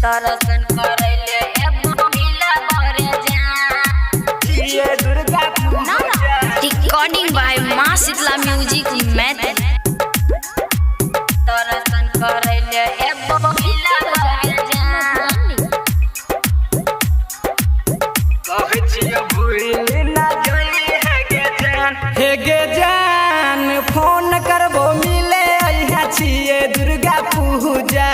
दर्शन करैले एबो मिला बरे जा ये दुर्गा पूजा रिकॉर्डिंग बाय मां शीतला म्यूजिक मैथ दर्शन करैले एबो मिला बरे जा कहै छियै भूल ना जोई हे गे जान फोन करबो मिले अइहा छियै दुर्गा पूजा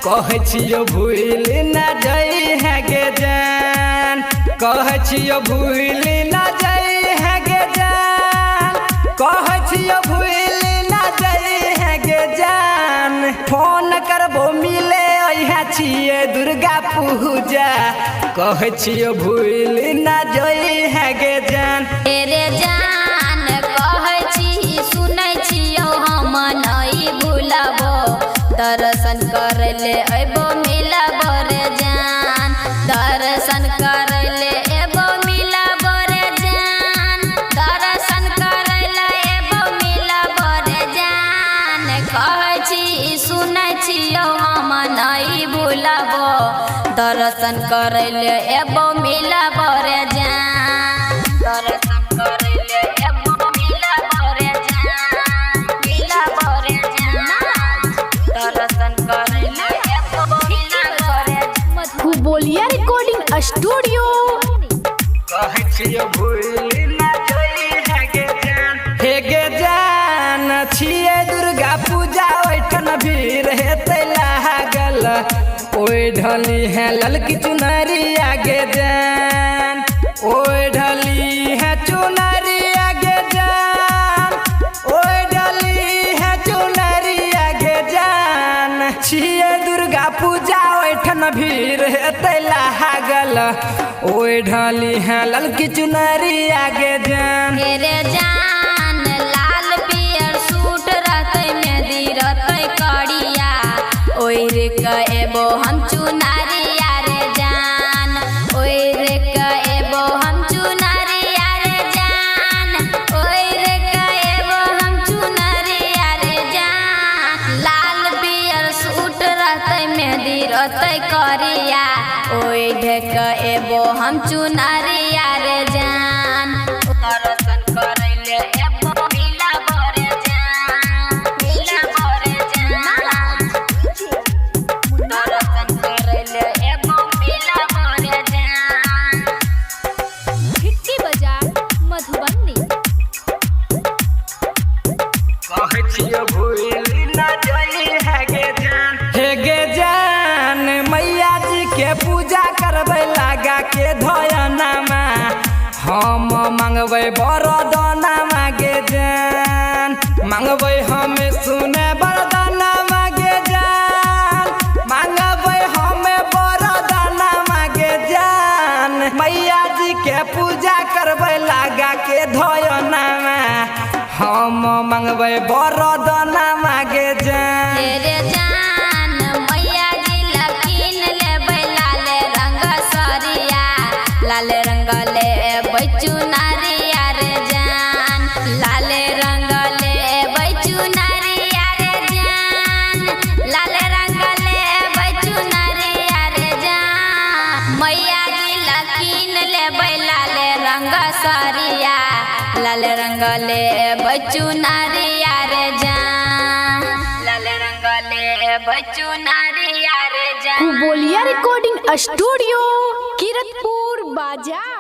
कहै छियै भूल ना जाई है गे जान कहै छियै भूल ना जाई है गे जान कहै छियै भूल ना जाई है गे जान फोन करबो मिले अइहा छियै दुर्गा पूजा कहै छियै भूल ना जाई है गे जान रे जान कहै छी सुनै छियौ हम नहि भूलबो दर्शन करैले एबो मिलबो रे जान दर्शन करैले एबो मिलबो रे जान दर्शन करैले एबो मिलबो रे जान कहै छी सुनै छियौ हम नहि भूलबो दर्शन करैले एबो मिलबो रे जान दर्शन करैले एबो मिलबो रे जान मिलबो रे जान दर्शन करैले एबो मिलबो रे बोलिया रिकॉर्डिंग स्टूडियो कहै छियै भूल ना जाई है गे जान हे गे जान छियै दुर्गा पूजा ओइठन भीड़ हेतै लागल ओइ ढली है ललकी चुनरिया गे जान ओइ ढली है चुनरिया गे जान ओइ ढली है चुनरिया गे जान छियै दुर्गा पूजा ओइठन भीड़ हेतै लागल ओइ ढली है ललकी चुनरिया गे जान रे जान लाल पियर सूट रहतै मेहंदी रहतै कड़िया ओइ रे एबो हम चुनरिया रे जान ओइ रे एबो हम चुनरिया रे जान ओइ रे एबो हम चुनरिया रे जान लाल पियर सूट रहतै मेहंदी रहतै करिया ओइ ढेक एबो हम चुनरिया रे जान दर्शन करैले एबो मिलबो रे जान मिलबो रे जान दर्शन करैले एबो मिलबो रे जान खिट्टी बाजार मधुबनी कहै छियै भूल ना जाई है गे जान हे गे जान मैया जी के पूजा करबै लागा के धयनामा हम मांगबै वरदानमा गे जान मांगबै हमें सुने वरदानमा गे जान मांगबै हमें वरदानमा गे जान मैया जी के पूजा करबै लागा के धयनामा हम मांगबै वरदानमा गे जान रे जान मैया जी लकीन लेबै लाल रंग सरिया लाल रंग लेबै चुनरिया रे जान लाल रंग लेबै चुनरिया रे जान लाल रंग लेबै चुनरिया रे जान मैया जी लकीन लेबै लाल रंग सरिया लाल रंग लेबै चुनरिया रे जान लाल रंग लेबै चुनरिया रे जान बोलिया रिकॉर्डिंग स्टूडियो किरतपुर बाजार।